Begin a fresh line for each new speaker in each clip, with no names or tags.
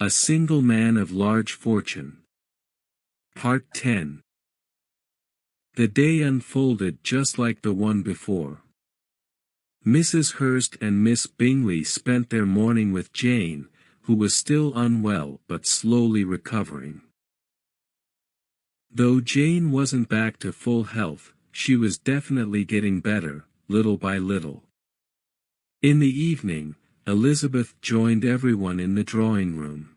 A Single Man of Large Fortune. Part 10. The day unfolded just like the one before. Mrs. Hurst and Miss Bingley spent their morning with Jane, who was still unwell but slowly recovering. Though Jane wasn't back to full health, she was definitely getting better, little by little. In the evening, Elizabeth joined everyone in the drawing room.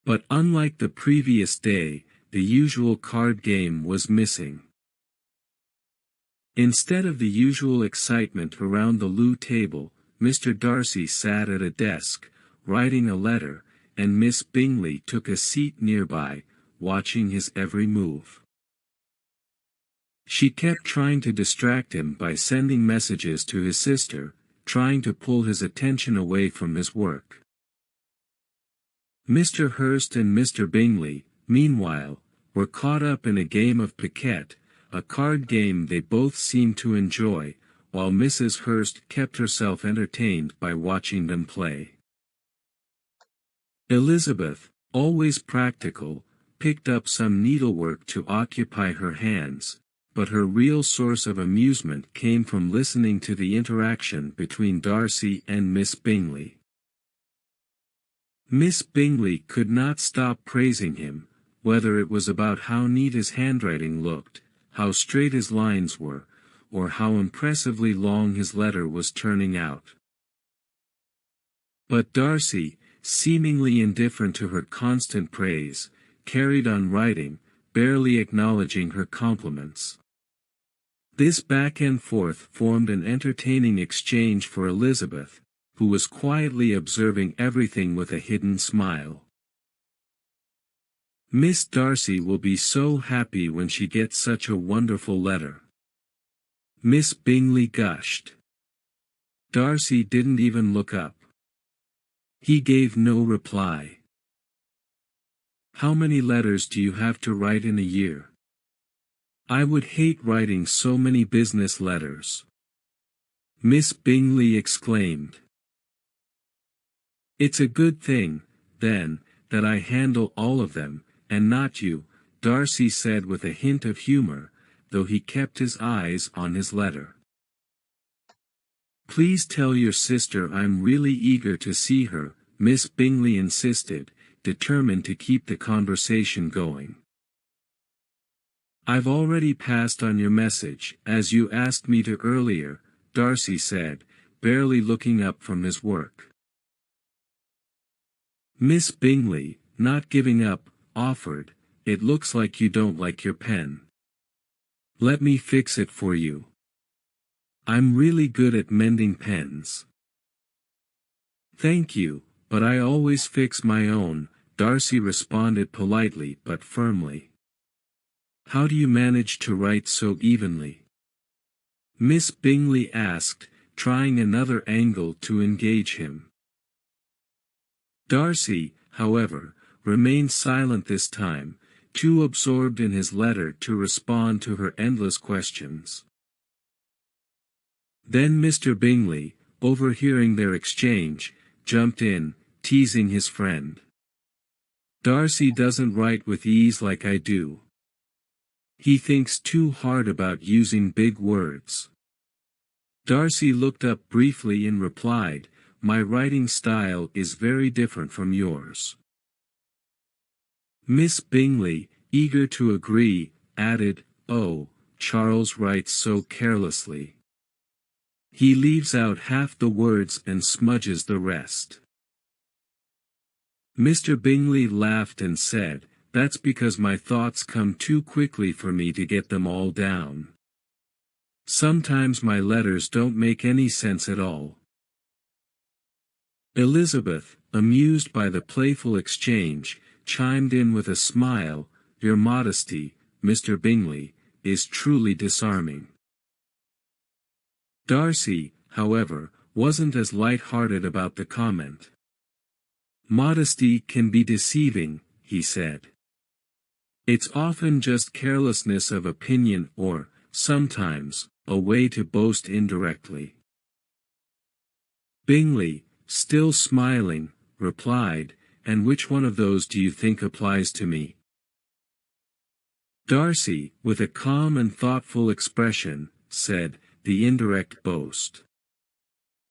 But unlike the previous day, the usual card game was missing. Instead of the usual excitement around the loo table, Mr. Darcy sat at a desk, writing a letter, and Miss Bingley took a seat nearby, watching his every move. She kept trying to distract him by sending messages to his sister, trying to pull his attention away from his work. Mr. Hurst and Mr. Bingley, meanwhile, were caught up in a game of piquet, a card game they both seemed to enjoy, while Mrs. Hurst kept herself entertained by watching them play. Elizabeth, always practical, picked up some needlework to occupy her hands, but her real source of amusement came from listening to the interaction between Darcy and Miss Bingley. Miss Bingley could not stop praising him, whether it was about how neat his handwriting looked, how straight his lines were, or how impressively long his letter was turning out. But Darcy, seemingly indifferent to her constant praise, carried on writing, barely acknowledging her compliments. This back and forth formed an entertaining exchange for Elizabeth, who was quietly observing everything with a hidden smile. "Miss Darcy will be so happy when she gets such a wonderful letter," Miss Bingley gushed. Darcy didn't even look up. He gave no reply. "How many letters do you have to write in a year? I would hate writing so many business letters," Miss Bingley exclaimed. "It's a good thing, then, that I handle all of them, and not you," Darcy said with a hint of humor, though he kept his eyes on his letter. "Please tell your sister I'm really eager to see her," Miss Bingley insisted, determined to keep the conversation going. "I've already passed on your message, as you asked me to earlier," Darcy said, barely looking up from his work. Miss Bingley, not giving up, offered, "It looks like you don't like your pen. Let me fix it for you. I'm really good at mending pens." "Thank you, but I always fix my own," Darcy responded politely but firmly. "How do you manage to write so evenly?" Miss Bingley asked, trying another angle to engage him. Darcy, however, remained silent this time, too absorbed in his letter to respond to her endless questions. Then Mr. Bingley, overhearing their exchange, jumped in, teasing his friend. "Darcy doesn't write with ease like I do. He thinks too hard about using big words." Darcy looked up briefly and replied, "My writing style is very different from yours." Miss Bingley, eager to agree, added, "Oh, Charles writes so carelessly. He leaves out half the words and smudges the rest." Mr. Bingley laughed and said, "That's because my thoughts come too quickly for me to get them all down. Sometimes my letters don't make any sense at all." Elizabeth, amused by the playful exchange, chimed in with a smile, "Your modesty, Mr. Bingley, is truly disarming." Darcy, however, wasn't as light-hearted about the comment. "Modesty can be deceiving," he said. "It's often just carelessness of opinion or, sometimes, a way to boast indirectly." Bingley, still smiling, replied, And which one of those do you think applies to me? Darcy, with a calm and thoughtful expression, said, "The indirect boast.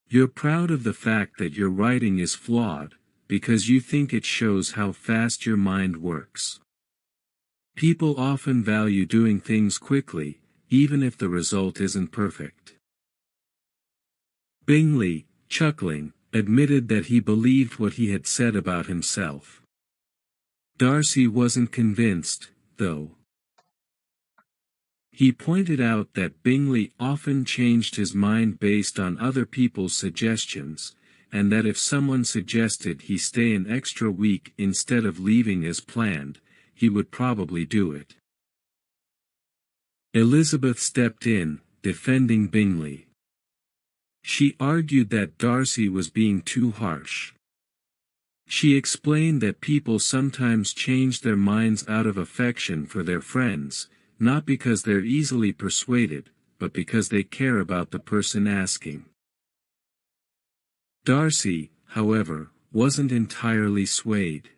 You're proud of the fact that your writing is flawed, because you think it shows how fast your mind works. People often value doing things quickly, even if the result isn't perfect." Bingley, chuckling, admitted that he believed what he had said about himself. Darcy wasn't convinced, though. He pointed out that Bingley often changed his mind based on other people's suggestions, and that if someone suggested he stay an extra week instead of leaving as planned, he would probably do it. Elizabeth stepped in, defending Bingley. She argued that Darcy was being too harsh. She explained that people sometimes change their minds out of affection for their friends, not because they're easily persuaded, but because they care about the person asking. Darcy, however, wasn't entirely swayed.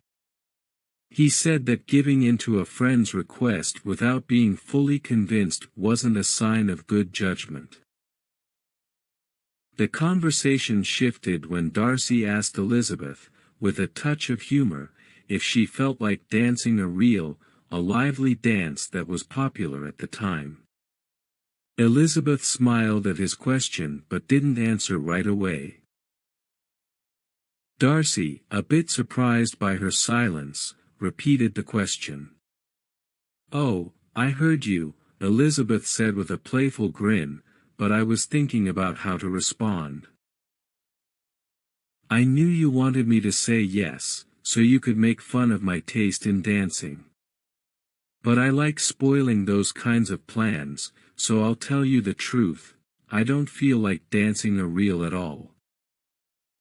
He said that giving in to a friend's request without being fully convinced wasn't a sign of good judgment. The conversation shifted when Darcy asked Elizabeth, with a touch of humor, if she felt like dancing a lively dance that was popular at the time. Elizabeth smiled at his question but didn't answer right away. Darcy, a bit surprised by her silence, repeated the question. "Oh, I heard you," Elizabeth said with a playful grin, "but I was thinking about how to respond. I knew you wanted me to say yes, so you could make fun of my taste in dancing. But I like spoiling those kinds of plans, so I'll tell you the truth, I don't feel like dancing a reel at all.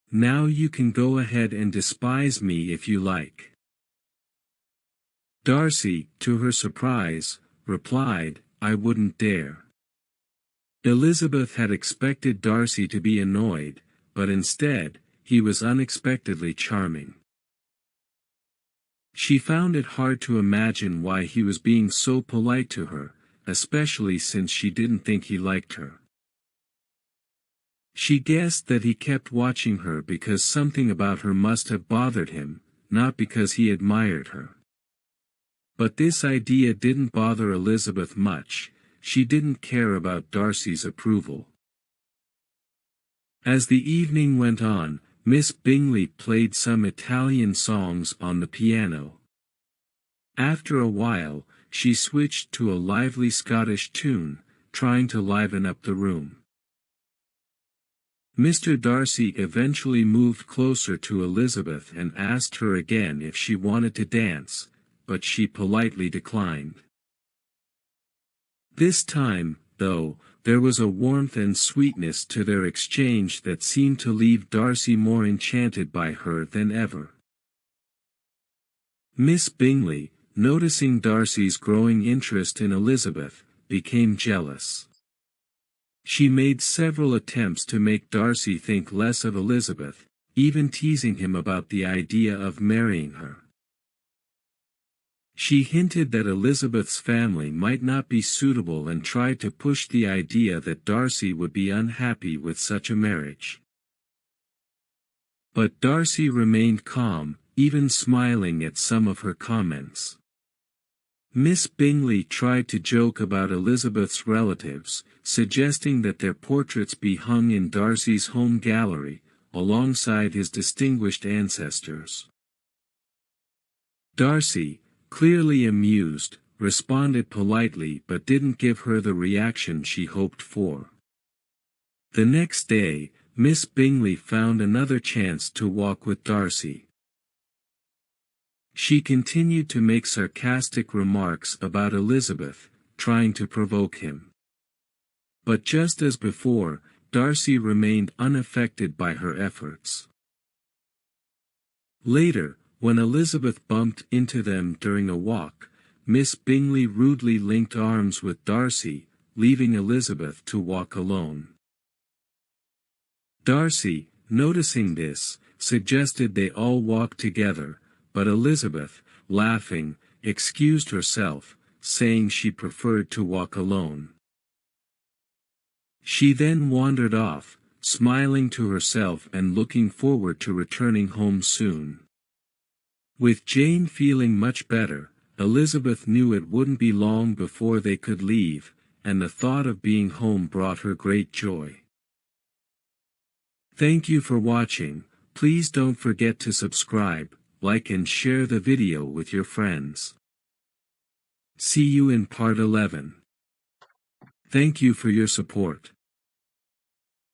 Now you can go ahead and despise me if you like." Darcy, to her surprise, replied, "I wouldn't dare." Elizabeth had expected Darcy to be annoyed, but instead, he was unexpectedly charming. She found it hard to imagine why he was being so polite to her, especially since she didn't think he liked her. She guessed that he kept watching her because something about her must have bothered him, not because he admired her. But this idea didn't bother Elizabeth much. She didn't care about Darcy's approval. As the evening went on, Miss Bingley played some Italian songs on the piano. After a while, she switched to a lively Scottish tune, trying to liven up the room. Mr. Darcy eventually moved closer to Elizabeth and asked her again if she wanted to dance, but she politely declined. This time, though, there was a warmth and sweetness to their exchange that seemed to leave Darcy more enchanted by her than ever. Miss Bingley, noticing Darcy's growing interest in Elizabeth, became jealous. She made several attempts to make Darcy think less of Elizabeth, even teasing him about the idea of marrying her. She hinted that Elizabeth's family might not be suitable and tried to push the idea that Darcy would be unhappy with such a marriage. But Darcy remained calm, even smiling at some of her comments. Miss Bingley tried to joke about Elizabeth's relatives, suggesting that their portraits be hung in Darcy's home gallery, alongside his distinguished ancestors. Darcy, clearly amused, responded politely but didn't give her the reaction she hoped for. The next day, Miss Bingley found another chance to walk with Darcy. She continued to make sarcastic remarks about Elizabeth, trying to provoke him. But just as before, Darcy remained unaffected by her efforts. Later, when Elizabeth bumped into them during a walk, Miss Bingley rudely linked arms with Darcy, leaving Elizabeth to walk alone. Darcy, noticing this, suggested they all walk together, but Elizabeth, laughing, excused herself, saying she preferred to walk alone. She then wandered off, smiling to herself and looking forward to returning home soon. With Jane feeling much better, Elizabeth knew it wouldn't be long before they could leave, and the thought of being home brought her great joy. Thank you for watching. Please don't forget to subscribe, like and share the video with your friends. See you in part 11. Thank you for your support.